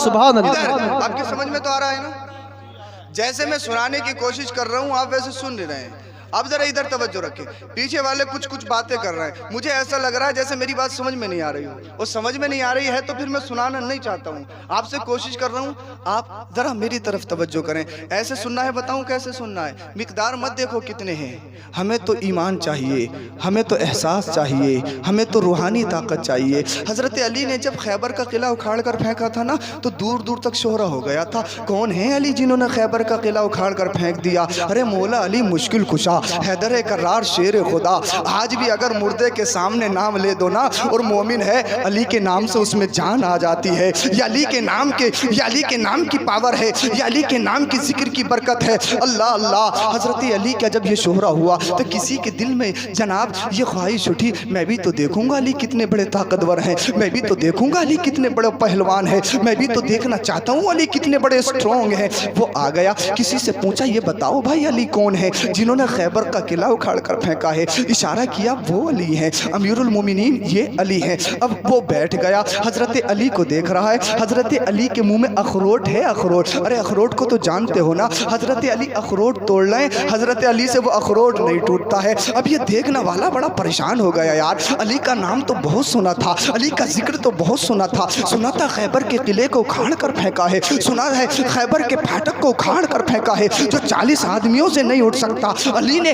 سبحان اللہ۔ آپ کی سمجھ میں تو آ رہا ہے نا؟ جیسے میں سنانے کی کوشش کر رہا ہوں آپ ویسے سن رہے ہیں۔ اب ذرا ادھر توجہ رکھیں، پیچھے والے کچھ باتیں کر رہے ہیں، مجھے ایسا لگ رہا ہے جیسے میری بات سمجھ میں نہیں آ رہی ہو، اور سمجھ میں نہیں آ رہی ہے تو پھر میں سنانا نہیں چاہتا ہوں، آپ سے کوشش کر رہا ہوں آپ ذرا میری طرف توجہ کریں۔ ایسے سننا ہے، بتاؤں کیسے سننا ہے؟ مقدار مت دیکھو کتنے ہیں، ہمیں تو ایمان چاہیے، ہمیں تو احساس چاہیے، ہمیں تو روحانی طاقت چاہیے۔ حضرت علی نے جب خیبر کا قلعہ اکھاڑ کر پھینکا تھا نا تو دور دور تک شہرہ ہو گیا تھا، کون ہیں علی جنہوں نے خیبر کا قلعہ اکھاڑ کر پھینک دیا؟ ارے مولا علی مشکل کشا، حیدر کرار شیر خدا۔ آج بھی اگر مردے کے سامنے نام لے دو نا اور مومن ہے، علی کے نام سے اس میں جان آ جاتی ہے، یا علی کے نام کی پاور ہے، یا علی کے نام کی ذکر کی برکت ہے۔ اللہ اللہ۔ حضرت علی کا جب یہ شہرہ ہوا تو کسی کے دل میں جناب یہ خواہش اٹھی، میں بھی تو دیکھوں گا علی کتنے بڑے طاقتور ہیں، میں بھی تو دیکھوں گا علی کتنے بڑے پہلوان ہیں، میں بھی تو دیکھنا چاہتا ہوں علی کتنے بڑے اسٹرانگ ہیں۔ وہ آ گیا، کسی سے پوچھا یہ بتاؤ بھائی علی کون ہے جنہوں نے خیبر کا قلعہ اکھاڑ کر پھینکا ہے؟ اشارہ کیا، وہ علی ہیں، امیر المومنین یہ علی ہیں۔ اب وہ بیٹھ گیا، حضرت علی کو دیکھ رہا ہے، حضرت علی کے منہ میں اخروٹ ہے، اخروٹ۔ ارے اخروٹ کو تو جانتے ہو نا، حضرت علی اخروٹ توڑ لیں، حضرت علی سے وہ اخروٹ نہیں ٹوٹتا ہے۔ اب یہ دیکھنے والا بڑا پریشان ہو گیا، یار علی کا نام تو بہت سنا تھا، علی کا ذکر تو بہت سنا تھا، سنا تھا خیبر کے قلعے کو اکھاڑ کر پھینکا ہے، سنا ہے خیبر کے پھاٹک کو اکھاڑ کر پھینکا ہے جو 40 آدمیوں سے نہیں اٹھ سکتا، علی نے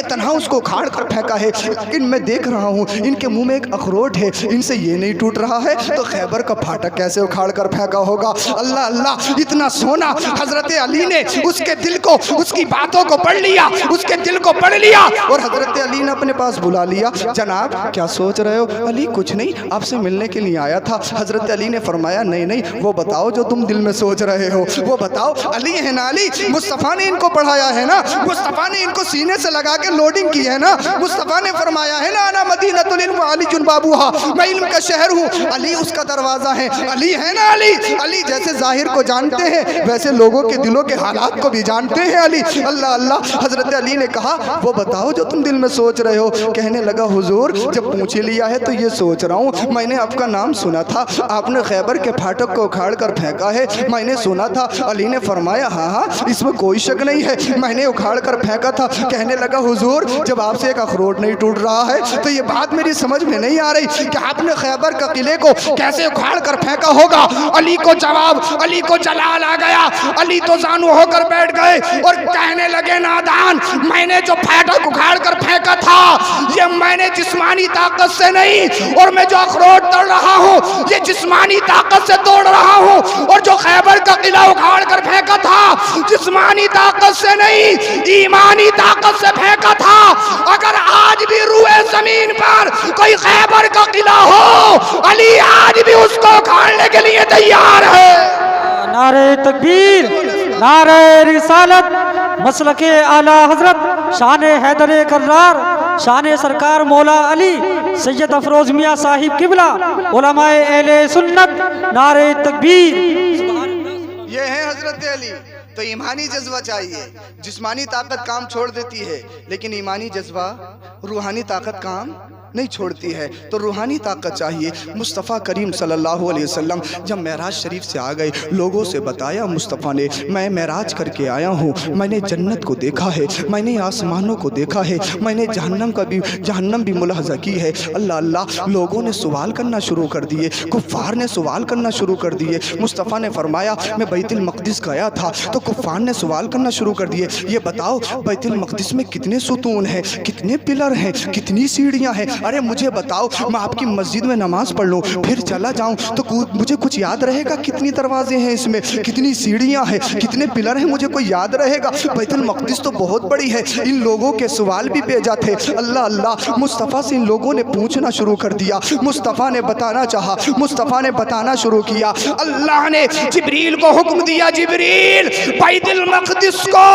تنہا اس کو اکھاڑ کر پھینکا ہے۔ لیکن میں دیکھ رہا ہوں ان کے منہ میں ایک اخروٹ ہے، ان سے یہ نہیں ٹوٹ رہا ہے، تو خیبر کا پھاٹک کیسے اکھاڑ کر پھینکا ہوگا؟ اللہ اللہ، اتنا سونا حضرت علی نے اس کے دل کو، اس کی باتوں کو پڑھ لیا، اس کے دل کو پڑھ لیا، اور حضرت علی نے اپنے پاس بلا لیا۔ جناب کیا سوچ رہے ہو؟ علی کچھ نہیں، آپ سے ملنے کے لیے آیا تھا۔ حضرت علی نے فرمایا نہیں وہ بتاؤ جو تم دل میں سوچ رہے ہو، وہ بتاؤ۔ علی ہے نا، علی مصطفیٰ نے ان کو پڑھایا ہے نا، مصطفیٰ نے ان کو سینے سے لگا کے لوڈنگ کی ہے نا، مصطفیٰ نے فرمایا ہے نا انا مدینۃ العلم وعلی بابوہا، میں علم کا شہر ہوں، علی اس کا دروازہ ہے۔ علی ہے نا، علی جیسے ظاہر کو جانتے ہیں ویسے لوگوں کے دلوں کے حالات کو بھی جانتے ہیں علی۔ اللہ اللہ۔ حضرت علی نے کہا وہ بتاؤ جو تم دل میں سوچ رہے ہو۔ کہنے لگا حضور جب پوچھ لیا ہے تو یہ سوچ رہا ہوں، میں نے آپ کا نام سنا تھا، آپ نے خیبر کے پھاٹک کو اکھاڑ کر پھینکا ہے، میں نے سنا تھا۔ علی نے فرمایا ہاں اس میں کوئی شک نہیں ہے، میں نے اکھاڑ کر پھینکا تھا۔ کہنے لگا حضور جب آپ سے ایک اخروٹ نہیں ٹوٹ رہا ہے تو یہ بات میری سمجھ میں نہیں آ رہی کہ آپ نے خیبر کا قلعے کو کیسے اکھاڑ کر پھینکا ہوگا۔ علی کو جواب، علی کو جلال آ گیا، علی تو زانو ہو کر بیٹھ گئے اور کہنے لگے نادان، میں نے جو پھاٹک اکھاڑ کر پھینکا تھا یہ میں نے جسمانی طاقت سے نہیں، اور میں جو اخروٹ توڑ رہا ہوں یہ جسمانی طاقت سے توڑ رہا ہوں، اور جو خیبر کا قلعہ اکھاڑ کر پھینکا تھا جسمانی طاقت سے نہیں ایمانی طاقت سے پھینکا تھا۔ اگر آج بھی روئے زمین پر کوئی خیبر کا قلعہ ہو، علی آج بھی اس کو اکھاڑنے کے لیے تیار ہے۔ نعرہ تکبیر، نعرہ رسالت، مسلک اعلیٰ حضرت شان حیدر کرار، شان سرکار مولا علی سید افروز میاں صاحب قبلہ، علماء اہل سنت، نعرہ تکبیر۔ یہ ہے حضرت علی۔ تو ایمانی جذبہ چاہیے، جسمانی طاقت کام چھوڑ دیتی ہے لیکن ایمانی جذبہ، روحانی طاقت کام نہیں چھوڑتی ہے، تو روحانی طاقت چاہیے۔ مصطفیٰ کریم صلی اللہ علیہ وسلم جب معراج شریف سے آ گئے، لوگوں سے بتایا مصطفیٰ نے میں معراج کر کے آیا ہوں، میں نے جنت کو دیکھا ہے، میں نے آسمانوں کو دیکھا ہے، میں نے جہنم بھی ملاحظہ کی ہے۔ اللہ اللہ، لوگوں نے سوال کرنا شروع کر دیے، کفار نے سوال کرنا شروع کر دیے۔ مصطفیٰ نے فرمایا میں بیت المقدس گیا تھا تو کفار نے سوال کرنا شروع کر دیے، یہ بتاؤ بیت المقدس میں کتنے ستون ہیں، کتنے پلر ہیں، کتنی سیڑھیاں ہیں؟ ارے مجھے بتاؤ، میں آپ کی مسجد میں نماز پڑھ لوں پھر چلا جاؤں تو مجھے کچھ یاد رہے گا؟ کتنی دروازے ہیں اس میں، کتنی سیڑھیاں ہیں، کتنے پلر ہیں، مجھے کوئی یاد رہے گا؟ بیت المقدس تو بہت بڑی ہے۔ ان لوگوں کے سوال بھی بھیجا تھے۔ اللہ اللہ، مصطفیٰ سے ان لوگوں نے پوچھنا شروع کر دیا، مصطفیٰ نے بتانا چاہا، مصطفیٰ نے بتانا شروع کیا۔ اللہ نے جبریل کو حکم دیا، جبریل بیت المقدس کو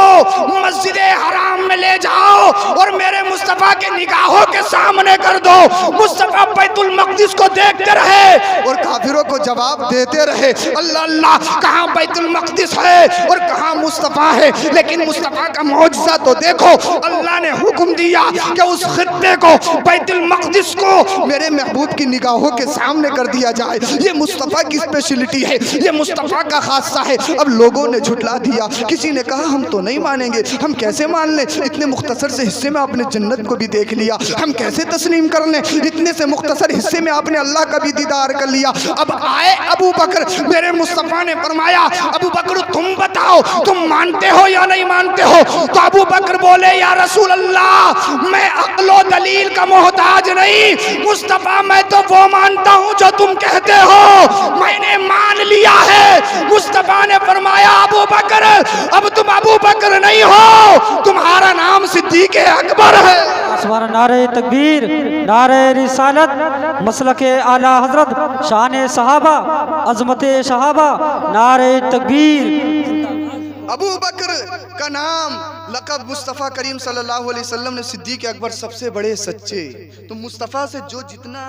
مسجد حرام میں لے جاؤ اور میرے مصطفیٰ کے نگاہوں کے سامنے کر कर दो। मुस्तफा बैतुल मक़दिस को देखते रहे और काफिरों को जवाब देते रहे। अल्लाह अल्लाह, कहाँ बैतुल मक़दिस है और कहाँ मुस्तफ़ा है। लेकिन मुस्तफ़ा का मौजज़ा तो देखो, अल्लाह ने हुक्म दिया कि उस खित्ते को, बैतुल मक़दिस को मेरे महबूब की निगाहों के सामने कर दिया जाए। ये मुस्तफ़ा की स्पेशलिटी है, ये मुस्तफ़ा का खासा है। अब लोगों ने झुटला दिया। किसी ने कहा हम तो नहीं मानेंगे, हम कैसे मान लें, इतने मुख्तसर से हिस्से में आपने जन्नत को भी देख लिया, हम कैसे तस्लीम कर लें, इतने से मुख्तसर हिस्से में आपने अल्लाह का भी दीदार कर लिया। अब आए अबू बकर, मेरे मुस्तफ़ा ने फरमाया अबू बकर तुम बताओ, तुम मानते हो या नहीं मानते हो। तो अबू बकर बोले या रसूल अल्लाह, मैं अक्लो दलील का मोहताज नहीं, मुस्तफ़ा मैं तो वो मानता हूँ जो तुम कहते हो, मैंने मान लिया है। मुस्तफ़ा ने फरमाया अबू बकर, अब तुम अबू बकर नहीं हो, तुम्हारा नाम सिद्दीक़ अकबर है। सुभान नारे तकबीर, नारे रिसालत, मसलके आला हजरत, शान सहाबा, अजमत सहाबा, नारे तकबीर। अबू बकर का नाम लक़ब मुस्तफ़ा करीम सल्लल्लाहु अलैहि वसल्लम ने सिद्दीक़ अकबर सबसे बड़े सच्चे। तो मुस्तफ़ा से जो जितना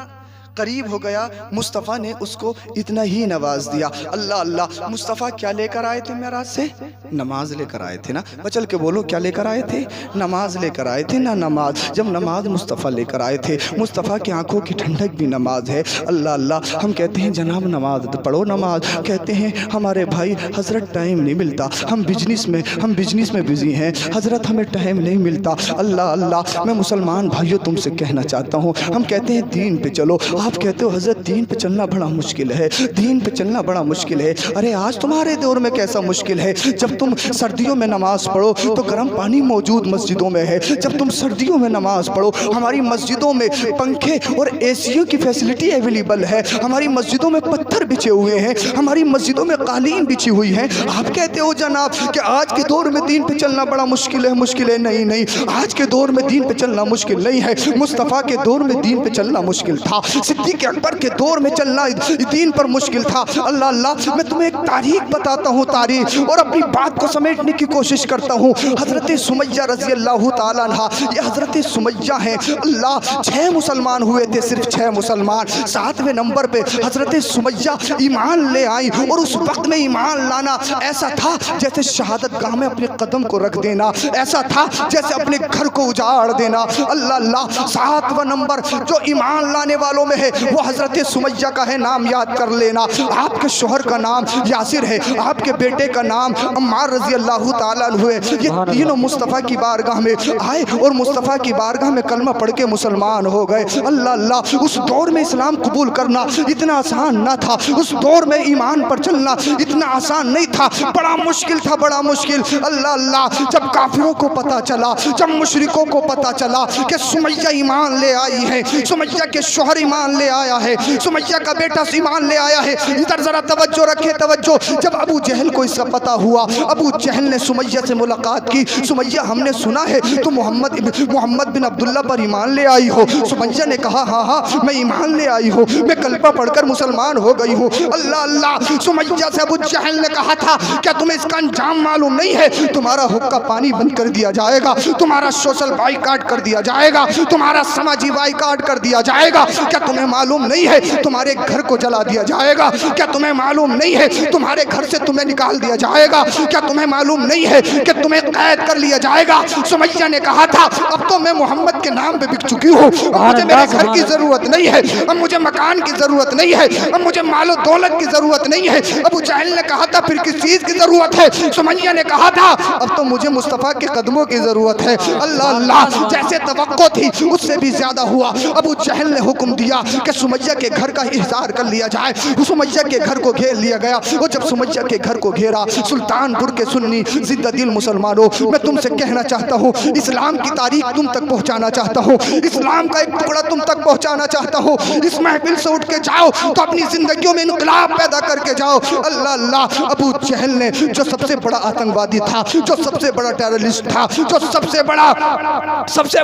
करीब हो गया, मुस्तफ़ा ने उसको इतना ही नवाज दिया। अल्लाह अल्लाह, मुस्तफ़ा क्या लेकर आए थे मेराज से? नमाज लेकर आए थे ना, बचल के बोलो क्या लेकर आए थे? नमाज लेकर आए थे ना। नमाज, जब नमाज मुस्तफ़ा लेकर आए थे, मुस्तफ़ा की आंखों की ठंडक भी नमाज है। अल्लाह अल्लाह, हम कहते हैं जनाब नमाज पढ़ो, नमाज कहते हैं हमारे भाई हज़रत टाइम नहीं मिलता, हम बिजनेस में बिजी हैं हज़रत, हमें टाइम नहीं मिलता। अल्लाह अल्लाह, मैं मुसलमान भाइयों तुमसे कहना चाहता हूँ, हम कहते हैं दीन पे चलो, आप कहते हो हज़रत दीन पे चलना बड़ा मुश्किल है, दीन पे चलना बड़ा मुश्किल है। अरे आज तुम्हारे दौर में कैसा मुश्किल है, जब तुम सर्दियों में नमाज पढ़ो तो गर्म पानी मौजूद मस्जिदों में है, जब तुम सर्दियों में नमाज पढ़ो हमारी मस्जिदों में पंखे और एसियों की फैसिलिटी अवेलेबल है, हमारी मस्जिदों में पत्थर बिछे हुए हैं, हमारी मस्जिदों में कालीन बिछी हुई है। आप कहते हो जनाब कि आज के दौर में दीन पे चलना बड़ा मुश्किल है, मुश्किल है। नहीं नहीं, आज के दौर में दीन पे चलना मुश्किल नहीं है, मुस्तफ़ा के दौर में दीन पे चलना मुश्किल था, सिद्दीक़ अकबर के दौर में चलना दीन पर मुश्किल था। अल्लाह अल्लाह, मैं तुम्हें एक तारीख बताता हूँ, तारीख, और अपनी बात को समेटने की कोशिश करता हूँ। हज़रत सुमैया रज़ी अल्लाह ताला अन्हा, ये हज़रत सुमैया हैं। अल्लाह, 6 मुसलमान हुए थे, सिर्फ 6 मुसलमान। 7वें नंबर पे हज़रत सुमैया ईमान ले आई, और उस वक्त में ईमान लाना ऐसा था जैसे शहादत गाह में अपने कदम को रख देना, ऐसा था जैसे अपने घर को उजाड़ देना। अल्लाह अल्लाह, 7वां नंबर जो ईमान लाने वालों में है वो हज़रत सुमैया का है, नाम याद कर लेना। आपके शोहर का नाम यासिर है, आपके बेटे का नाम अम्मार रज़ी अल्लाह ताला अन्हु है। ये तीनों मुस्तफ़ा की बारगाह में आए और मुस्तफ़ा की बारगाह में कलमा पढ़ के मुसलमान हो गए। अल्लाह अल्लाह, उस दौर में इस्लाम कबूल करना इतना आसान ना था, उस दौर में ईमान पर चलना इतना आसान नहीं था, बड़ा मुश्किल था, बड़ा मुश्किल। अल्लाह अल्लाह, जब काफिरों को पता चला, जब मुशरिकों को पता चला कि सुमैया ईमान ले आई है, सुमैया के शोहर ईमान ले आया है, सुमैया का बेटा ईमान ले आया है, इधर जरा तवज्जो रखे, तवज्जो। जब अबू जहल को इसका पता हुआ, अबू जहल ने सुमैया से मुलाकात की। सुमैया, हमने सुना है तो मोहम्मद बिन अब्दुल्ला पर ईमान ले आई हो। सुमैया ने कहा हाँ हाँ, मैं ईमान ले आई हूँ, मैं कलमा पढ़कर मुसलमान हो गई हूँ। अल्लाह अल्लाह, सुमैया से अबू जहल ने कहा था क्या तुम्हें इसका अंजाम मालूम नहीं है, तुम्हारा हुक्का पानी बंद कर दिया जाएगा, तुम्हारा सोशल बाइकाट कर दिया जाएगा, तुम्हारा समाजी बाइकाट कर दिया जाएगा। क्या तुम्हें मालूम नहीं है तुम्हारे घर को जला दिया जाएगा? क्या तुम्हें मालूम नहीं है तुम्हारे घर से तुम्हें निकाल दिया जाएगा? क्या तुम्हें मालूम नहीं है कि तुम्हें कैद कर लिया जाएगा? सुमैया ने कहा था अब तो मैं मोहम्मद के नाम पे बिक चुकी हूँ, अब मुझे मेरे घर की जरूरत नहीं है, अब मुझे मकान की जरूरत नहीं है, अब मुझे मालो दौलत की जरूरत नहीं है। अबू जहल ने कहा था फिर किस चीज की जरूरत है? सुमैया ने कहा था अब तो मुझे मुस्तफ़ा के कदमों की जरूरत है। अल्लाह अल्लाह, जैसे तवक्को थी उससे भी ज्यादा हुआ। अबू जहल ने हुक्म दिया कि सुमैया के घर का इहसार कर लिया जाए। सुमैया के घर को घेर लिया गया। वो जब सुमैया के घर को घेरा, सुल्तानपुर के सुन्नी जिद्दा दिल मुसलमानों, मैं तुमसे कहना चाहता हूँ, इस्लाम की तारीख तुम तक पहुँचाना चाहता हूँ, इस्लाम का एक टुकड़ा तुम तक पहुँचाना चाहता हूँ। इस महफिल से उठ के जाओ तो अपनी जिंदगियों में इनकलाब पैदा करके जाओ। अल्लाह अल्लाह, अबू जहल ने जो सबसे बड़ा आतंकवादी था, जो सबसे बड़ा टेररिस्ट था, जो सबसे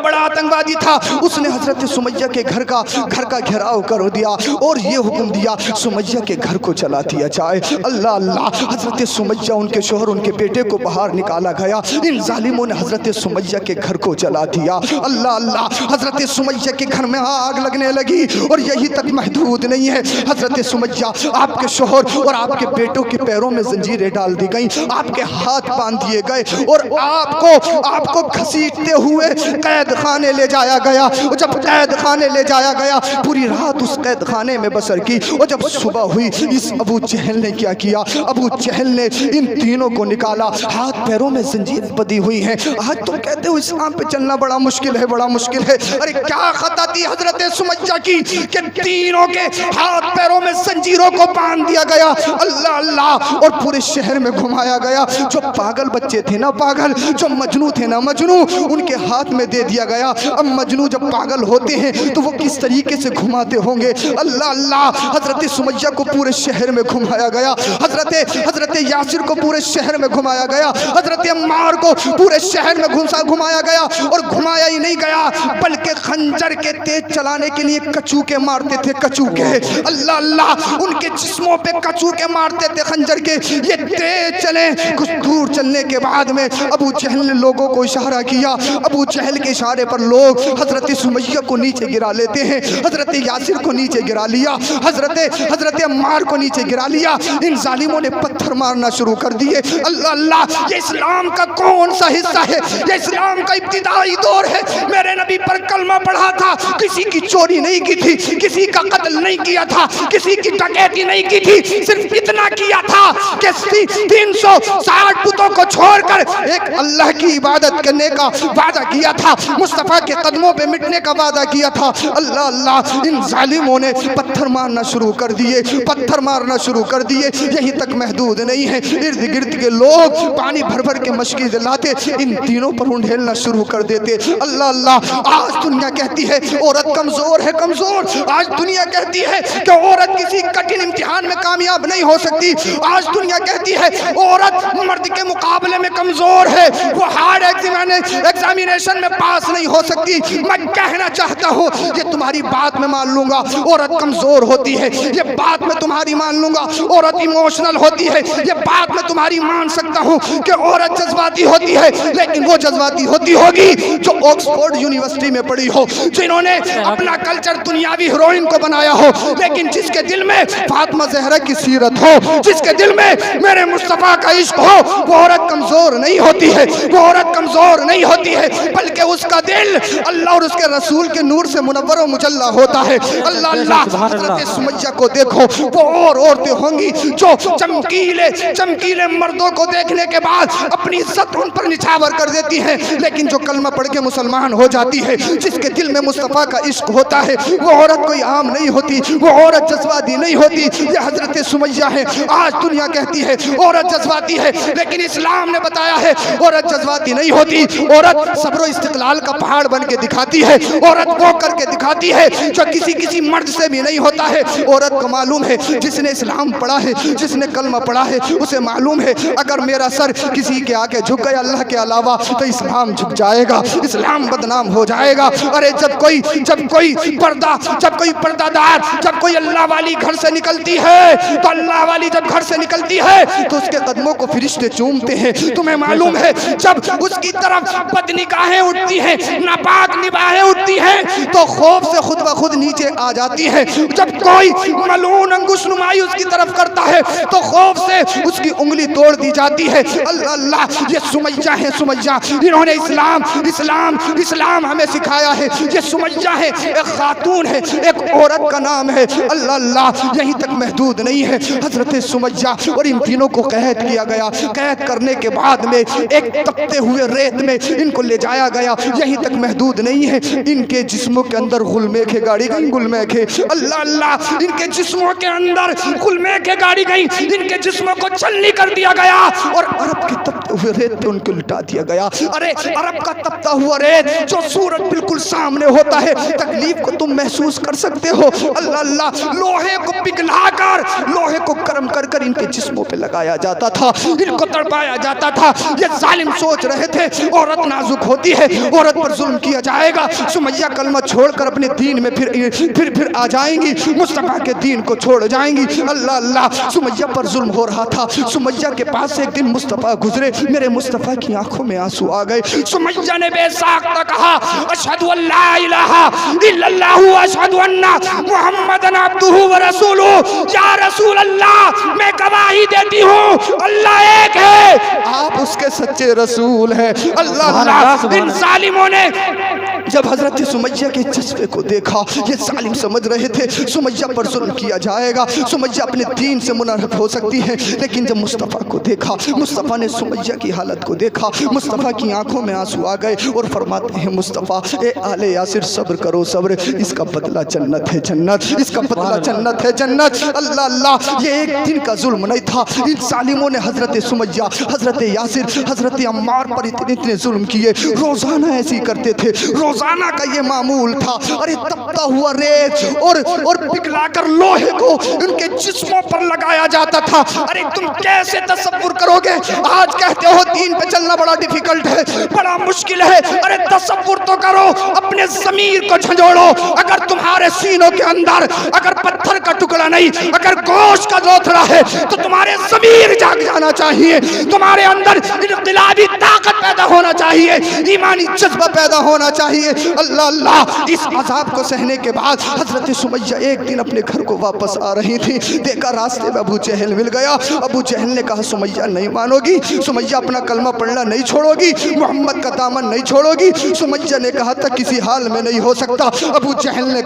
बड़ा आतंकवादी था, उसने हजरत सुमैया के घर का घेराव कर दिया और ये हुक्म दिया सुमैया के घर को जला दिया जाए। अल्लाह अल्लाह, हजरत सुमैया उनके शोहर ان کے بیٹے کو باہر نکالا گیا. ان ظالموں نے حضرت سمیہ کے گھر کو جلا دیا. اللہ اللہ, حضرت سمیہ کے گھر میں آگ لگنے لگی. اور یہی تک محدود نہیں ہے, حضرت سمیہ, آپ کے شوہر اور آپ کے بیٹوں کے پیروں میں زنجیریں ڈال دی گئیں, آپ کے ہاتھ باندھ دیے گئے, اور آپ کو گھسیٹتے ہوئے قید خانے لے جایا گیا. اور جب قید خانے لے جایا گیا, پوری رات اس قید خانے میں بسر کی. اور جب صبح ہوئی, اس ابو جہل نے کیا کیا؟ ابو جہل نے ان تینوں کو نکالا, ہاتھ پیروں میں زنجیر بدی ہوئی ہیں. آج تم کہتے ہو اسلام پہ چلنا بڑا مشکل ہے, بڑا مشکل ہے. ارے کیا خطا تھی حضرت سمیہ کی کہ تینوں کے ہاتھ پیروں میں زنجیروں کو باندھ دیا گیا. اللہ اللہ, اور پورے شہر میں گھمایا گیا. جو پاگل بچے تھے نا, پاگل جو مجنوں تھے نا, مجنوں, ان کے ہاتھ میں دے دیا گیا. اب مجنوں جب پاگل ہوتے ہیں تو وہ کس طریقے سے گھماتے ہوں گے. اللہ اللہ, حضرت سمیہ کو پورے شہر میں گھمایا گیا. حضرت یاسر کو پورے شہر میں گھمایا گیا. حضرت عمار کو پورے شہر میں گھمایا گیا. اور گھمایا ہی نہیں گیا, بلکہ خنجر کے تیز چلانے کے لیے کچوکے مارتے تھے, کچوکے. اللہ اللہ, ان کے جسموں پہ کچوکے مارتے تھے خنجر کے. یہ تیز چلیں. کچھ دور چلنے کے بعد میں ابو جہل نے لوگوں کو اشارہ کیا. ابو جہل کے اشارے پر لوگ حضرت سمیہ کو نیچے گرا لیتے ہیں. حضرت یاسر کو نیچے گرا لیا, حضرت عمار کو نیچے گرا لیا. ان ظالموں نے پتھر مارنا شروع کر دیے. اللہ اللہ, یہ اسلام کا کون سا حصہ ہے؟ یہ اسلام کا ابتدائی دور ہے. میرے نبی پر کلمہ پڑھا تھا, کسی کی چوری نہیں کی تھی, کسی کا قتل نہیں کیا تھا, کسی کی ڈکیتی نہیں کی تھی. صرف اتنا کیا تھا کہ 360 بتوں کو چھوڑ کر ایک اللہ کی عبادت کرنے کا وعدہ کیا تھا, مصطفیٰ کے قدموں پہ مٹنے کا وعدہ کیا تھا. اللہ اللہ, ان ظالموں نے پتھر مارنا شروع کر دیے, پتھر مارنا شروع کر دیے. یہیں تک محدود نہیں ہے, ارد گرد کے لوگ پانی بھر بھر کے مشکی دلاتے, ان تینوں پر انڈھیلنا شروع کر دیتے. اللہ اللہ, آج دنیا کہتی ہے عورت کمزور ہے, کمزور. آج دنیا کہتی ہے کہ عورت کسی کٹھن امتحان میں کامیاب نہیں ہو سکتی. آج دنیا کہتی ہے عورت مرد کے مقابلے میں کمزور ہے, وہ ہارڈ ایگزامینیشن میں پاس نہیں ہو سکتی. میں کہنا چاہتا ہوں, یہ تمہاری بات میں مان لوں گا عورت کمزور ہوتی ہے, یہ بات میں تمہاری مان لوں گا عورت ایموشنل ہوتی ہے, یہ بات میں تمہاری مان سکتا ہوں کہ عورت جذباتی ہوتی ہے. لیکن وہ جذباتی ہوتی ہوگی جو آکسفورڈ یونیورسٹی میں پڑھی ہو, جنہوں نے اپنا کلچر دنیاوی ہیروئن کو بنایا ہو, لیکن جس کے دل میں فاطمہ زہرا کی سیرت ہو, جس کے دل میں میرے مصطفیٰ کا عشق ہو, وہ عورت کمزور نہیں ہوتی ہے, وہ عورت کمزور نہیں ہوتی ہے, بلکہ اس کا دل اللہ اور اس کے رسول کے نور سے منور و مجلہ ہوتا ہے. اللہ اللہ, حضرت سمیہ کو دیکھو, وہ اور عورتیں ہوں گی جو چمکیلے مردوں کو دیکھنے کے بعد اپنی عزت ان پر نچھاور کر دیتی ہیں, لیکن جو کلمہ پڑھ کے مسلمان ہو جاتی ہے, جس کے دل میں مصطفیٰ کا عشق ہوتا ہے, وہ عورت کوئی عام نہیں ہوتی, وہ عورت جذباتی نہیں ہوتی. یہ حضرت سمیہ ہے. آج دنیا کہتی ہے عورت جذباتی ہے, لیکن اسلام نے بتایا ہے عورت جذباتی نہیں ہوتی. عورت صبر و استقلال کا پہاڑ بن کے دکھاتی ہے, عورت وہ کر کے دکھاتی ہے جو کسی مرد سے بھی نہیں ہوتا ہے. عورت کو معلوم ہے, جس نے اسلام پڑھا ہے, جس نے کلمہ پڑھا ہے, اسے معلوم ہے اگر میرا سر کسی کے آگے جھک گیا اللہ کے علاوہ تو اسلام جھک جائے گا, اسلام بدنام ہو جائے گا. ارے جب کوئی پردہ دار, جب کوئی اللہ والی گھر سے نکلتی ہے, تو اللہ والی جب گھر سے نکلتی ہے تو اس کے قدموں کو فرشتے چومتے ہیں. تمہیں معلوم ہے جب اس کی طرف بد نگاہیں اٹھتی ہیں, ناپاک نگاہیں اٹھتی ہیں, تو خوف سے خود بخود نیچے آ جاتی ہے. جب کوئی ملعون انگوش نمائی اس کی طرف کرتا ہے تو خوف سے اس کی انگلی توڑ دی جاتی ہے. اللہ اللہ, یہ سمیہ ہے, سمیہ, انہوں نے اسلام ہمیں سکھایا ہے. یہ سمیہ ہے, ایک خاتون ہے, ایک عورت کا نام ہے. اللہ اللہ, یہیں تک محدود نہیں ہے. حضرت سمیہ اور ان تینوں کو قید کیا گیا. قید کرنے کے بعد میں ایک تپتے ہوئے ریت میں ان کو لے جایا گیا. یہیں تک محدود نہیں ہے, ان کے جسموں کے اندر غلمیخیں گاڑی گئی, غلمیخیں. اللہ اللہ, ان کے جسموں کے اندر غلمیخیں گاڑی گئی, ان کے جسموں کو چھلنی کر دیا گیا اور عرب کے تپتے ہوئے ریت پہ ان کو لٹا دیا گیا. ارے عرب کا تپتا ہوا ریت جو سورج بالکل سامنے ہوتا ہے, تکلیف کو تم محسوس کر سکتے ہو. اللہ اللہ, لوہے کو پگھلا کر, لوہے کو گرم کر کر ان کے جسموں پہ لگایا جاتا تھا, ان کو تڑپایا جاتا تھا. یہ ظالم سوچ رہے تھے عورت نازک ہوتی ہے, عورت پر ظلم کیا جائے گا. سمیہ کلمہ چھوڑ کر اپنے دین میں پھر آ جائیں گی, مصطفیٰ کے دین کو چھوڑ جائیں گی. اللہ اللہ, سمیہ پر ظلم ہو رہا تھا. سمیہ کے پاس पास से एक दिन मुस्तफ़ा गुजरे, मेरे मुस्तफ़ा की आंखों में आंसू आ गए। सुमैया ने बेसाख्ता कहा, अशहदु अल्ला इलाहा इल्लल्लाहु व अशहदु अन्ना मुहम्मदन अब्दुहु व रसूलुहु। या रसूल अल्लाह, मैं गवाही देती हूँ अल्लाह एक है, आप उसके सच्चे रसूल हैं। अल्लाह अल्लाह। इन जालिमों ने जब हजरत सुमैया के जज्बे को देखा, ये जालिम समझ रहे थे सुमैया पर जुल्म किया जाएगा, सुमैया अपने दीन से मुनहरफ हो सकती है, लेकिन जब मुस्तफ़ा को देखा, मुस्तफ़ा ने सुमैया की हालत को देखा, मुस्तफ़ा की आंखों में आंसू आ गए और फरमाते हैं, मुस्तफ़ा ए आले यासिर सब्र करो सब्र, इसका बदला जन्नत है जन्नत, इसका बदला जन्नत है जन्नत। अल्लाह अल्लाह। ये एक दिन का जुल्म नहीं था, इन जालिमों ने हजरत सुमैया, हजरत यासिर, हजरत अम्मार पर इतने इतने जुल्म किए। रोजाना ऐसे ही करते थे, रोजाना का ये मामूल था। अरे तपता हुआ रेत और पिघलाकर लोहे को उनके जिस्मों पर लगाया जाता था। अरे तुम कैसे तसव्वुर करोगे? आज कहते हो दीन पे चलना बड़ा डिफिकल्ट है, बड़ा मुश्किल है। अरे तसव्वुर तो करो, अपने ज़मीर को झंझोड़ो। अगर तुम्हारे सीनों के अंदर अगर पत्थर का टुकड़ा नहीं, अगर गोश्त का जोथड़ा है, तो तुम्हारे ज़मीर जाग जाना चाहिए, तुम्हारे अंदर इनक़िलाबी ताकत पैदा होना चाहिए, ईमानी जज्बा पैदा होना चाहिए। अल्लाह अल्लाह। इस अजाब को सहने के बाद हजरत सुमैया एक दिन अपने घर को वापस आ रही थी, देखा रास्ते में अबू जहल मिल गया। अबू जहल ने कहा, सुमैया नहीं मानोगी, सुमैया अपना कलमा पढ़ना नहीं छोड़ोगी, मोहम्मद का दामन नहीं छोड़ोगी। सुमैया ने कहा था, किसी हाल में नहीं हो सकता। अबू जहल ने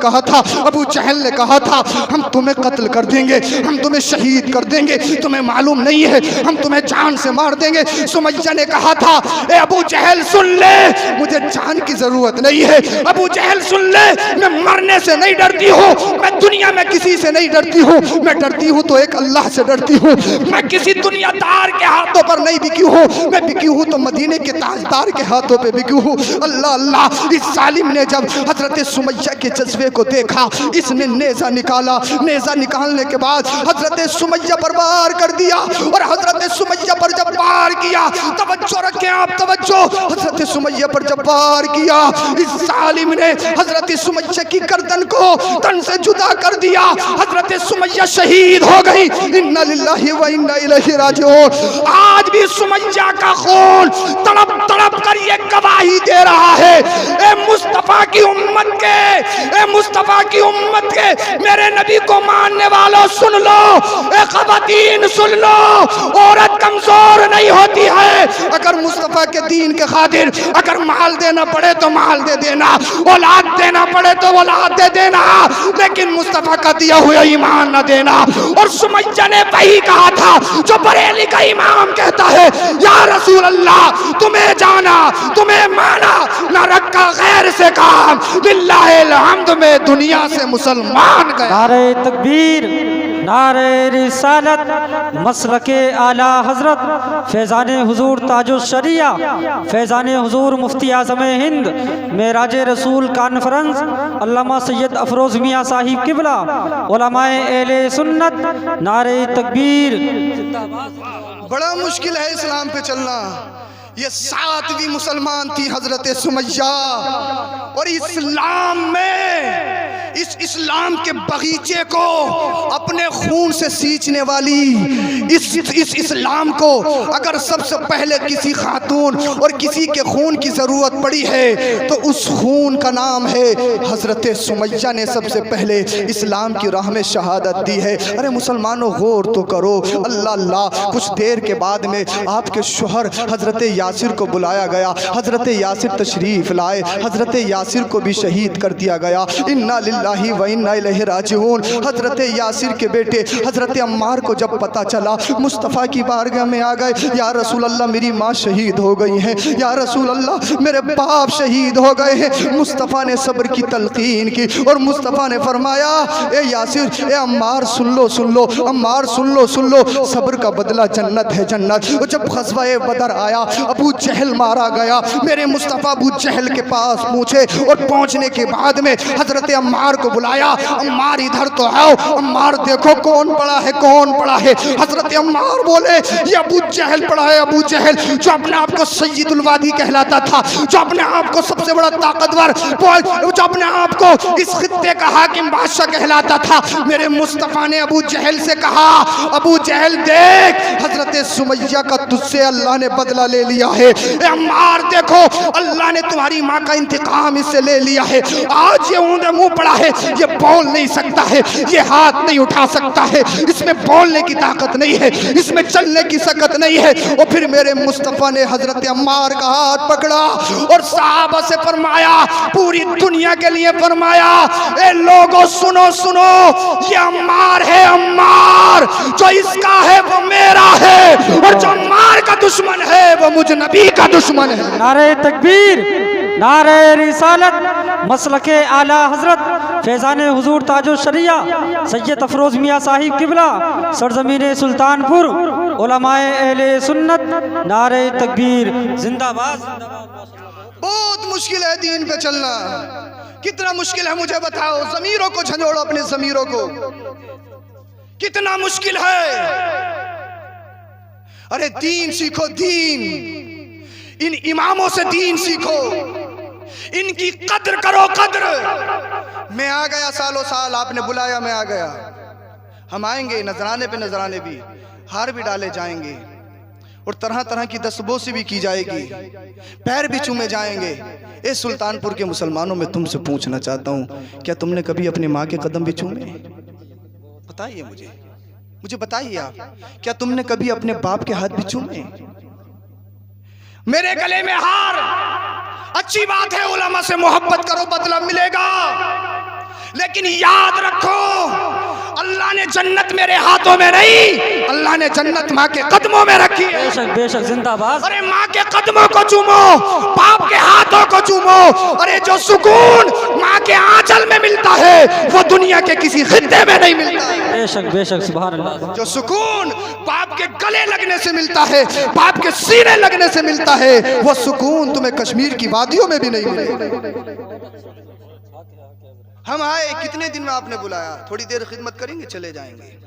कहा था, हम तुम्हें कत्ल कर देंगे, हम तुम्हें शहीद कर देंगे, तुम्हें मालूम नहीं है, हम तुम्हें जान से मार देंगे। सुमैया ने कहा था, ए अबू जहल सुन ले, मुझे जान की जरूरत नहीं है। अबू जहल सुन ले, मैं मरने से नहीं डरती हूँ, मैं दुनिया में किसी से नहीं डरती हूँ, मैं डरती हूँ तो एक अल्लाह से डरती हूँ। मैं किसी दुनियादार के हाथों पर नहीं बिकी हूँ, मैं बिकी हूँ तो मदीने के ताजदार के हाथों पे बिकी हूँ। अल्लाह अल्लाह। इस जालिम ने जब हजरत सुमैया के जज्बे को देखा, इसने नेज़ा निकाला, नेज़ा निकालने के बाद हजरत सुमैया पर वार कर दिया। और हजरत सुमैया पर जब वार किया, तवज्जो रखें आप, तवज्जो, हजरत सुमैया पर जब वार किया, इस जालिम ने हजरत सुमैया की गर्दन को तन से जुदा कर दिया। हजरत सुमैया शहीद हो गई। इन्ना लिल्लाहि व इन्ना इलैहि राजिऊन। आज भी सुमैया का खून तड़प तड़प कर ये गवाही दे रहा है, ए मुस्तफ़ा की उम्मत के, ए मुस्तफ़ा की उम्मत के, मेरे नबी को मानने वालों सुन लो, ए ख़वातीन सुन लो, औरत कमजोर नहीं होती है। अगर मुस्तफ़ा के दीन के खातिर अगर माल देना पड़े तो माल दे देना, औलाद देना पड़े तो औलाद दे देना, लेकिन मुस्तफ़ा का दिया हुआ ईमान न देना। और सुमैया ने वही कहा था जो बरेली का इमाम कहता है, या रसूल अल्लाह, तुम्हें जाना, तुम्हें माना, न रखा गैर से काम, बिल्लाहिल हम्द में दुनिया से मुसलमान गए। नारे तकबीर, नारे रिसालत, मसलके आला हजरत, फैज़ान हुजूर ताजुश शरिया, फैज़ान हुजूर मुफ्ती आज़म हिंद, मेराज रसूल कॉन्फ्रेंस, अल्लामा सैयद अफरोज़ मियाँ साहिब किबला, उलमाए अहले सुन्नत, नारे तकबीर। बड़ा मुश्किल है इस्लाम पे चलना। ये 7वीं मुसलमान थी हजरत सुमैया, और इस्लाम में, इस इस्लाम के बगीचे को अपने खून से सींचने वाली इस इस्लाम को अगर सबसे पहले किसी खातून और किसी के खून की ज़रूरत पड़ी है तो उस खून का नाम है हजरत सुमैया ने सबसे पहले इस्लाम की राह में शहादत दी है। अरे मुसलमानों गौर तो करो। अल्लाह अल्लाह। कुछ देर के बाद में आपके शोहर हजरत यासिर को बुलाया गया, हजरत यासिर तशरीफ़ लाए, हजरत यासिर को भी शहीद कर दिया गया। इन्ना लिल्लाहि व इन्ना इलैहि राजिऊन। हजरत यासिर के बेटे हजरत अम्मार को जब पता चला, मुस्तफ़ा की बारगाह में आ गए, या रसूल अल्लाह मेरी माँ शहीद हो गई है, या रसूल अल्लाह मेरे बाप शहीद हो गए हैं। मुस्तफ़ा ने सब्र की तलकीन की और मुस्तफ़ा ने फरमाया, ए यासिर, ए अम्मार सुन लो, सुन लो, अम्मार सुन लो, सुन लो, सब्र का बदला जन्नत है जन्नत। और जब ग़ज़वा बदर आया, अबू जहल मारा गया, मेरे मुस्तफ़ा अबू जहल के पास पहुँचे और पहुँचने के बाद में हजरत अम्मार को बुलाया, अम्मार इधर तो आओ। अम्मार देखो कौन पड़ा है, कौन पड़ा है। हजरत अम्मार बोले ये अबू जहल पड़ा है, अबू जहल जो अपने आप को सैयदुल वादी कहलाता था, जो अपने आप को सबसे बड़ा ताकतवर, जो अपने आप को इस खित्ते का हाकिम बादशाह कहलाता था। मेरे मुस्तफा ने अबू जहल से कहा, अबू जहल देख, हजरत सुमैया का तुझसे अल्लाह ने बदला ले लिया है। अम्मार देखो, अल्लाह ने तुम्हारी माँ का इंतकाम इससे ले लिया है। आज ये ऊंधे मुंह पड़ा है, ये बोल नहीं सकता है, ये हाथ नहीं उठा सकता है, इसमें बोलने की ताकत नहीं है, इसमें चलने की सकत नहीं है। और फिर मेरे मुस्तफा ने हजरत अम्मार का हाथ पकड़ा और साहबा से फरमाया, पूरी दुनिया के लिए फरमाया, ए लोगों सुनो सुनो, ये अम्मार है, अम्मार जो इसका है वो मेरा है, और जो अम्मार का दुश्मन है वो मुझ नबी का दुश्मन है। नारे तकबीर, नारे रिसालत, मसलके आला हजरत फैज़ान हुजूर ताजो शरिया सैयद अफरोज मियाँ साहिब किबला सरजमीन सुल्तानपुर, उलमाए अहले सुन्नत, नारे तकबीर जिंदाबाद। बहुत मुश्किल है दीन पे चलना, कितना मुश्किल है मुझे बताओ। ज़मीरों को झंझोड़ो, अपने ज़मीरों को, कितना मुश्किल है। अरे दीन सीखो, दीन, इन इमामों से दीन सीखो, इनकी कद्र करो, कद्र। मैं आ गया सालों साल, आपने बुलाया मैं आ गया। हम आएंगे, नजराने पे नजराने भी, हार भी डाले जाएंगे और तरह तरह की दस्तबोसी भी की जाएगी, पैर भी चूमे जाएंगे। ए सुल्तानपुर के मुसलमानों, में तुमसे पूछना चाहता हूँ, क्या तुमने कभी अपनी माँ के कदम भी चूमे? बताइए मुझे बताइए आप, क्या तुमने कभी अपने बाप के हाथ भी चूमे? मेरे गले में हार, अच्छी बात है, उलमा से मोहब्बत करो, बदला मिलेगा, लेकिन याद रखो अल्लाह ने जन्नत मेरे हाथों में नहीं, अल्लाह ने जन्नत माँ के कदमों में रखी है। बेशक बेशक जिंदाबाद। अरे माँ के कदमों को चूमो, बाप के हाथों को चूमो। अरे जो सुकून माँ के आंचल में मिलता है वो दुनिया के किसी खित्ते में नहीं मिलता। बेशक बेशक सुभान अल्लाह। जो सुकून बाप के गले लगने से मिलता है, बाप के सीने लगने से मिलता है, वो सुकून तुम्हें कश्मीर की वादियों में भी नहीं मिलेगा। हम आए, कितने दिन में आपने बुलाया, थोड़ी देर खिदमत करेंगे चले जाएंगे।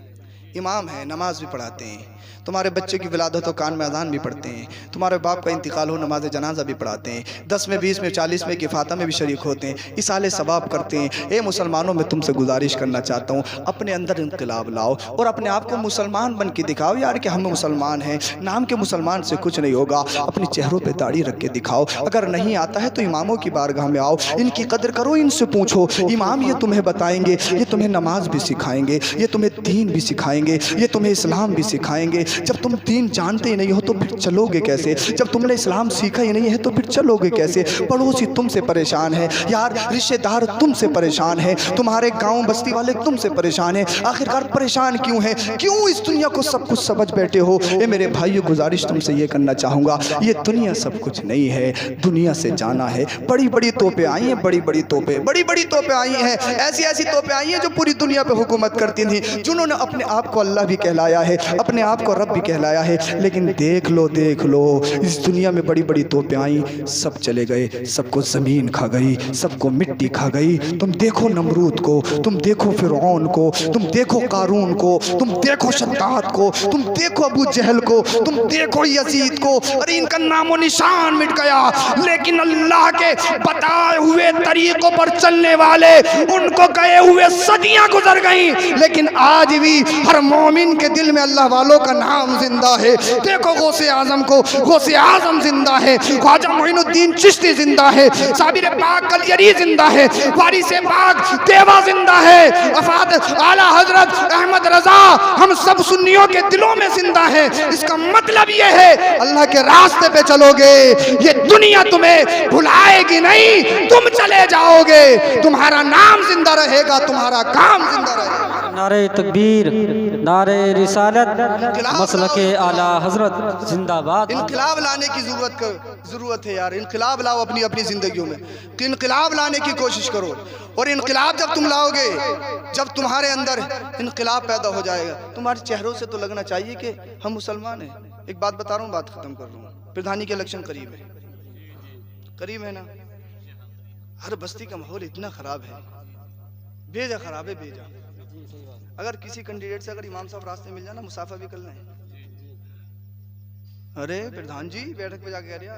इमाम है, नमाज भी पढ़ाते हैं, तुम्हारे बच्चे की विलादत हो कान में अजान भी पढ़ते हैं, तुम्हारे बाप का इंतकाल हो नमाज जनाजा भी पढ़ाते हैं, 10 में 20 में 40 में किफ़ाता में भी शरीक होते हैं, इसाले सवाब करते हैं। ए मुसलमानों, में तुमसे गुजारिश करना चाहता हूँ, अपने अंदर इनकलाब लाओ और अपने आप को मुसलमान बन के दिखाओ यार कि हम मुसलमान हैं। नाम के मुसलमान से कुछ नहीं होगा, अपने चेहरों पर दाढ़ी रख के दिखाओ। अगर नहीं आता है तो इमामों की बारगाह में आओ, इनकी कदर करो, इनसे पूछो। इमाम ये तुम्हें बताएंगे, ये तुम्हें नमाज भी सिखाएंगे, ये तुम्हें दीन भी सिखाएंगे, ये तुम्हें इस्लाम भी सिखाएंगे। जब तुम दीन जानते ही नहीं हो तो फिर चलोगे कैसे? जब तुमने इस्लाम सीखा ही नहीं है तो फिर चलोगे कैसे? पड़ोसी तुमसे परेशान है यार, रिश्तेदार तुमसे परेशान है, तुम्हारे गांव बस्ती वाले तुमसे परेशान है। आखिरकार परेशान क्यों है? क्यों इस दुनिया को सब कुछ समझ बैठे हो? ए मेरे भाइयों, गुजारिश तुमसे ये करना चाहूँगा, ये दुनिया सब कुछ नहीं है, दुनिया से जाना है। बड़ी बड़ी तोपें आई हैं, बड़ी बड़ी तोपें आई हैं, ऐसी ऐसी तोपें आई हैं जो पूरी दुनिया पे हुकूमत करती थी, जिन्होंने अपने आप को अल्लाह भी कहलाया है, अपने आप को रब भी कहलाया है। लेकिन देख लो इस दुनिया में बड़ी बड़ी तोपें आई, सब चले गए, सबको ज़मीन खा गई, सबको मिट्टी खा गई। तुम देखो नमरूद को, तुम देखो फिरौन को, तुम देखो कारून को, तुम देखो शद्दाद को, तुम देखो अबू जहल को, तुम देखो यजीद को। अरे इनका नामो निशान मिट गया, लेकिन अल्लाह के बताए हुए तरीकों पर चलने वाले, उनको गए हुए सदियां गुजर गई, लेकिन आज भी हर मोमिन के दिल में अल्लाह वालों का नाम जिंदा है। देखो गौसे आजम को, गौसे आजम जिंदा है, ख्वाजा मोइनुद्दीन चिश्ती जिंदा है, साबिर पाक कलियरी जिंदा है, वारिसे पाक देवा जिंदा है, अफाद आला हजरत अहमद रजा हम सब सुन्नियों के दिलों में जिंदा है। इसका मतलब ये है अल्लाह के रास्ते पे चलोगे, ये दुनिया तुम्हें भुलाएगी नहीं, तुम चले जाओगे, तुम्हारा नाम जिंदा रहेगा, तुम्हारा काम जिंदा रहेगा। नारे तकबीर, नारे रिसालत, मसलके आला हजरत जिंदाबाद। इनकलाब लाने की जरूरत है यार, इनकलाब लाओ अपनी अपनी जिंदगियों में, कि इनकलाब लाने की कोशिश करो। और इनकलाब जब तुम लाओगे, जब तुम्हारे अंदर इनकलाब पैदा हो जाएगा, तुम्हारे चेहरों से तो लगना चाहिए कि हम मुसलमान हैं। एक बात बता रहा हूँ, बात खत्म कर रहा हूँ। प्रधानी के इलेक्शन करीब है ना, हर बस्ती का माहौल इतना खराब है, भेजा खराब है, भेजा اگر کسی کینڈیڈیٹ سے اگر امام صاحب راستے مل جانا مسافہ بھی کر لیں. ارے پردھان جی بیٹھک پہ جا کے کہہ رہا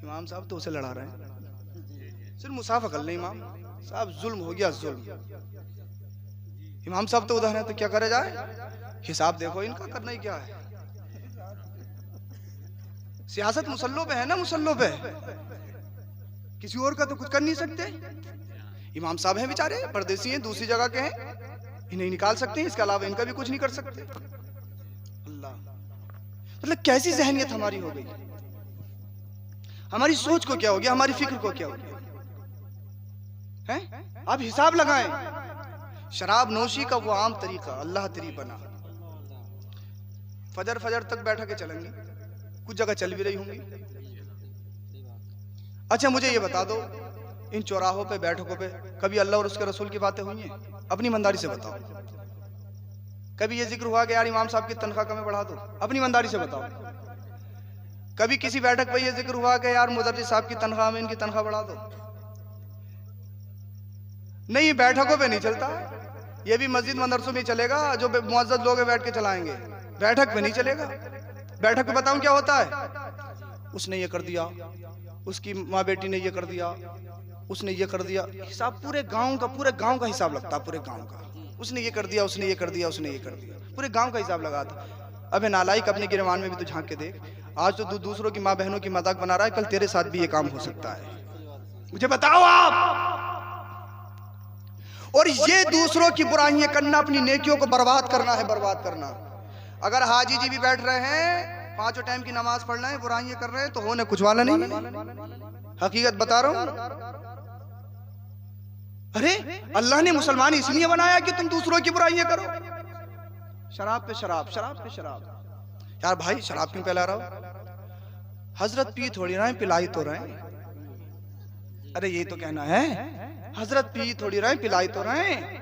امام صاحب تو اسے لڑا رہے ہیں, صرف مسافہ کر لیں امام صاحب, ظلم ہو گیا ظلم. امام صاحب تو ادھر ہے تو کیا کرے جائے, حساب دیکھو ان کا کرنا ہی کیا ہے. سیاست مسلوں پہ ہے نا, مسلوں پہ, کسی اور کا تو کچھ کر نہیں سکتے. امام صاحب ہیں بیچارے, پردیسی ہیں, دوسری جگہ کے ہیں, انہیں نکال سکتے ہیں, اس کے علاوہ ان کا بھی کچھ نہیں کر سکتے. اللہ, مطلب کیسی ذہنیت ہماری ہو گئی, ہماری سوچ کو کیا ہو گیا, ہماری فکر کو کیا ہو گیا. آپ حساب لگائیں, شراب نوشی کا وہ عام طریقہ اللہ تری بنا, فجر تک بیٹھا کے چلیں گے, کچھ جگہ چل بھی رہی ہوں گی. اچھا مجھے یہ بتا دو, ان چوراہوں پہ بیٹھکوں پہ کبھی اللہ اور اس کے رسول کی باتیں ہوئی ہیں؟ اپنی ایمانداری سے بتاؤ. کبھی یہ ذکر ہوا کہ یار امام صاحب کی تنخواہ کم بڑھا دو؟ اپنی ایمانداری سے بتاؤ. کبھی کسی بیٹھک پہ یہ ذکر ہوا کہ یار مدرس صاحب کی تنخواہ میں ان کی تنخواہ بڑھا دو؟ نہیں, بیٹھکوں پہ نہیں چلتا. یہ بھی مسجد مدرسوں میں چلے گا, جو معزز لوگ بیٹھ کے چلائیں گے. بیٹھک پہ نہیں چلے گا. بیٹھک پہ بتاؤں کیا ہوتا ہے, اس نے یہ کر دیا, اس کی ماں بیٹی نے یہ کر دیا, اس نے یہ کر دیا. حساب پورے گاؤں کا حساب لگتا, پورے گاؤں کا. اس نے یہ کر دیا, اس نے یہ کر دیا, اس نے یہ کر دیا, پورے گاؤں کا حساب لگاتا. ابے نالائک, اپنے گریوان میں بھی تو جھانک کے دیکھ. آج تو دوسروں کی ماں بہنوں کی مذاق بنا رہا ہے, کل تیرے ساتھ بھی یہ کام ہو سکتا ہے. مجھے بتاؤ آپ. اور یہ دوسروں کی برائیاں کرنا, اپنی نیکیوں کو برباد کرنا ہے, برباد کرنا. اگر حاجی جی بھی بیٹھ رہے ہیں, 5 ٹائم کی نماز پڑھ رہے ہیں, برائیاں کر رہے ہیں, تو ہونے کچھ والا نہیں ہے. حقیقت بتا رہا ہوں. ارے اللہ نے مسلمان اس لیے بنایا کہ تم دوسروں کی برائیاں کرو. شراب پہ شراب, شراب پہ شراب. یار بھائی شراب کیوں پلا رہا ہو؟ حضرت پی تھوڑی رہے ہیں, پلائی تو رہے ہیں. ارے یہی تو کہنا ہے, حضرت پی تھوڑی رہے ہیں, پلائی تو رہے ہیں.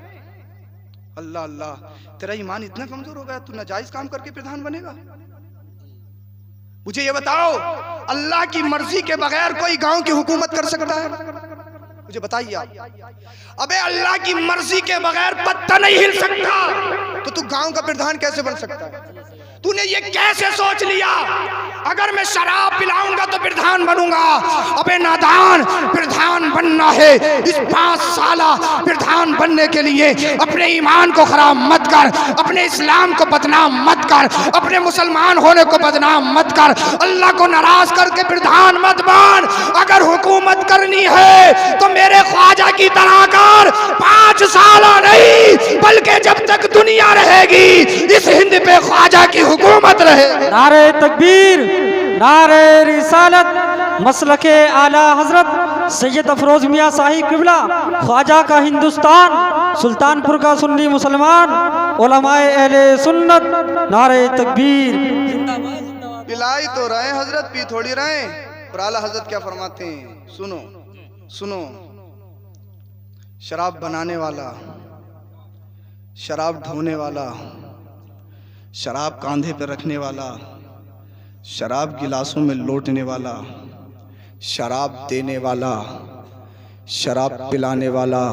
اللہ اللہ, تیرا ایمان اتنا کمزور ہو گیا, تو ناجائز کام کر کے پردھان بنے گا؟ مجھے یہ بتاؤ, اللہ کی مرضی کے بغیر کوئی گاؤں کی حکومت کر سکتا ہے؟ مجھے بتائیے آپ. ابے اللہ کی مرضی کے بغیر پتہ نہیں ہل سکتا, تو گاؤں کا پردھان کیسے بن سکتا ہے؟ تو نے یہ کیسے سوچ لیا اگر میں شراب پلاؤں گا تو پردھان بنوں گا؟ ابے نادان, پردھان بننا ہے. اس 5 سالہ پردھان بننے کے لیے اپنے ایمان کو خراب مت کر, اپنے اسلام کو بدنام مت کر, اپنے مسلمان ہونے کو بدنام مت کر, اللہ کو ناراض کر کے پردھان مت بن. اگر حکومت کرنی ہے تو میرے خواجہ کی طرح کر, 5 سالہ نہیں بلکہ جب تک دنیا رہے گی اس ہند پہ خواجہ کی حکومت رہے. نعرہ تکبیر, نعرہ رسالت, مسلک اعلیٰ حضرت سید افروز میاں صاحب قبلہ, خواجہ کا ہندوستان, سلطانپور کا سنی مسلمان, علماء اہل سنت. نعرہ تکبیر. پلائی تو رہے حضرت, پی تھوڑی رہے. اور اعلیٰ حضرت کیا فرماتے ہیں, سنو سنو. شراب بنانے والا, شراب ڈھونے والا, شراب کاندھے پہ رکھنے والا, شراب گلاسوں میں لوٹنے والا, شراب دینے والا, شراب پلانے والا,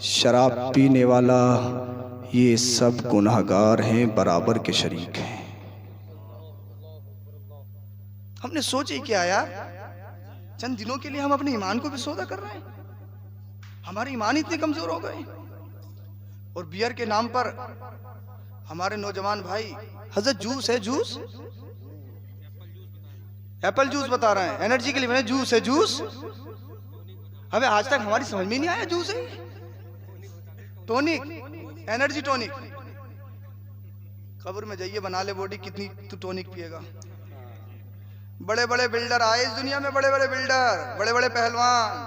شراب پینے والا, یہ سب گناہگار ہیں, برابر کے شریک ہیں. ہم نے سوچے کیا یار, چند دنوں کے لیے ہم اپنے ایمان کو بھی سودا کر رہے ہیں. ہمارے ایمان اتنے کمزور ہو گئے. اور بیئر کے نام پر ہمارے نوجوان بھائی, حضرت جوس ہے, جوس, ایپل جوس بتا رہے ہیں, انرجی کے لیے جوس ہے, جوس. ہمیں آج تک ہماری سمجھ میں نہیں آیا جوس ہے, ٹونک, انرجی ٹونک. قبر میں جائیے بنا لے باڈی, کتنی تو ٹونک پیے گا. بڑے بڑے بلڈر آئے اس دنیا میں, بڑے بڑے بلڈر, بڑے بڑے پہلوان,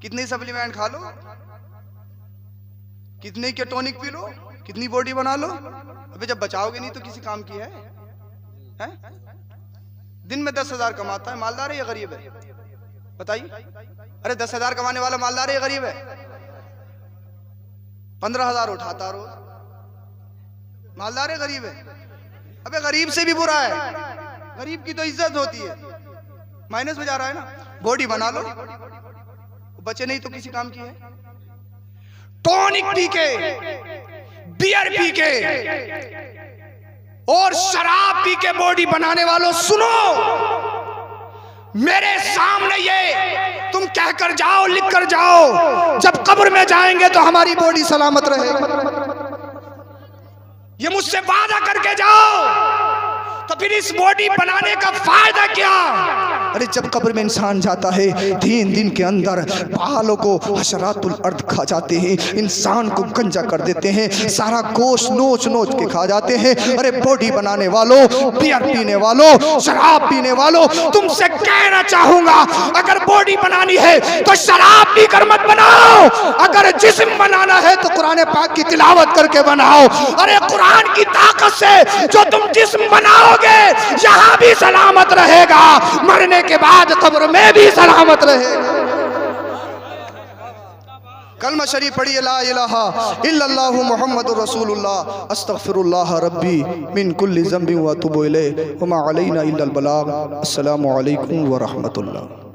کتنی سپلیمنٹ کھا لو, کتنے کے ٹونک پی لو, کتنی باڈی بنا لو. ابھی جب بچاؤ گے نہیں تو کسی کام کی ہے؟ دن میں 10,000 کماتا ہے, مالدار ہے یا غریب ہے؟ بتائیے. ارے 10,000 کمانے والا مالدار ہے یا غریب ہے؟ 15,000 اٹھاتا روز, مالدار ہے غریب ہے؟ ابے غریب سے بھی برا ہے, غریب کی تو عزت ہوتی ہے. مائنس میں جا رہا ہے نا. باڈی بنا لو, بچے نہیں تو کسی کام کی ہے. ٹونک پی کے बियर पी के और शराब पी के बॉडी बनाने वालों सुनो, मेरे सामने ये तुम कहकर जाओ, लिख कर जाओ, जब कब्र में जाएंगे तो हमारी बॉडी सलामत रहेगी। ये मुझसे वादा करके जाओ, तो फिर इस बॉडी बनाने का फायदा क्या? अरे जब कब्र में इंसान जाता है 3 दिन के अंदर बालों को हशरातुल अर्द खा जाते हैं, इंसान को गंजा कर देते हैं, सारा गोश्त नोच नोच के खा जाते हैं। अरे बॉडी बनाने वालों, बियर पीने वालों, शराब पीने वालों, तुमसे कहना चाहूंगा, अगर बॉडी बनानी है तो शराब पी कर मत बनाओ, अगर जिस्म बनाना है तो कुरान पाक की तिलावत करके बनाओ। अरे कुरान की ताकत से जो तुम जिस्म बनाओगे यहां भी सलामत रहेगा, मरने के बाद कब्र में भी सलामत रहेगा। कलमा शरीफ पढ़िए, ला इलाहा इल्लल्लाहु मुहम्मदुर रसूलुल्लाह अस्तगफिरुल्लाह रब्बी मिन कुल्ली ज़ंबिन व अतूबु इलैहि व मा अलैना इल्लल बलाग। अस्सलामु अलैकुम व रहमतुल्लाह।